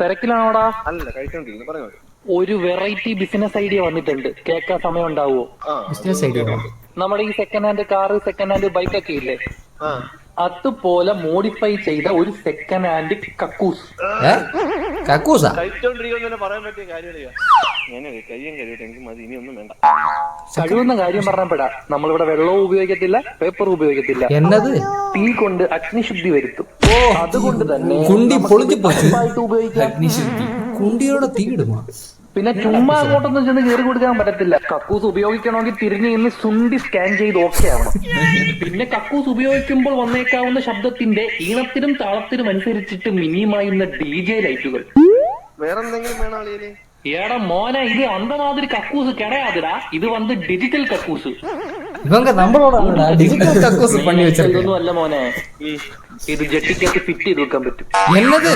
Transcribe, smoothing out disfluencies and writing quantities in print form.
തിരക്കിലാണോടാ? അല്ല, കഴിച്ചോണ്ടിരിക്കുന്നു. പറഞ്ഞോ. ഒരു വെറൈറ്റി ബിസിനസ് ഐഡിയ വന്നിട്ടുണ്ട്. കേൾക്കാൻ സമയം ഉണ്ടാവുമോ? ബിസിനസ് ഐഡിയ നമ്മുടെ ഈ second hand car, second hand bike ഒക്കെ ഇല്ലേ, അതുപോലെ മോഡിഫൈ ചെയ്ത ഒരു സെക്കൻഡ് ഹാൻഡ് കക്കൂസ്. കക്കൂസാ? കഴിച്ചോണ്ടിരിക്കുന്നെ പറയാൻ പറ്റിയ കാര്യമില്ല. ഞാൻ കയ്യും കഴിയട്ടെ, എനിക്ക് മതി, ഇനി ഒന്നും വേണ്ട. കഴിവുന്ന കാര്യം പറഞ്ഞപ്പെടാ. നമ്മളിവിടെ വെള്ളവും ഉപയോഗിക്കത്തില്ല, പേപ്പറും ഉപയോഗിക്കത്തില്ല. എന്നത്? തീ കൊണ്ട് അഗ്നിശുദ്ധി വരുത്തും. അതുകൊണ്ട് തന്നെ കുണ്ടി പൊളിഞ്ഞു ഉപയോഗിക്കാം. അഗ്നിശുദ്ധി കുണ്ടിയോടെ തീ ഇടുമോ? പിന്നെ ചുമ്മാ അങ്ങോട്ടൊന്നും ചെന്ന് കയറി കൊടുക്കാൻ പറ്റത്തില്ല. കക്കൂസ് ഉപയോഗിക്കണമെങ്കിൽ തിരിഞ്ഞു നിന്ന് സുണ്ടി സ്കാൻ ചെയ്ത് ഓക്കെ ആവണം. പിന്നെ കക്കൂസ് ഉപയോഗിക്കുമ്പോൾ വന്നേക്കാവുന്ന ശബ്ദത്തിന്റെ ഈണത്തിനും താളത്തിനും അനുസരിച്ചിട്ട് മിനിയുമായുന്ന DJ ലൈറ്റുകൾ. വേറെന്തെങ്കിലും വേണം അളിയനെ? ഏടാ മോനെ, ഇത് അന്തമാതിരി കക്കൂസ് കിടയാതിടാ. ഇത് വന്ന് ഡിജിറ്റൽ കക്കൂസ്. ഇവങ്ക നമ്മളോടാണ് ഡിജിറ്റൽ കക്കൂസ് പണി വെച്ചത്. ഇതൊന്നും അല്ല മോനെ, ഇത് ജെട്ടിക്കകത്ത് ഫിറ്റ് ചെയ്ത് വെക്കാൻ പറ്റും. എന്നത്?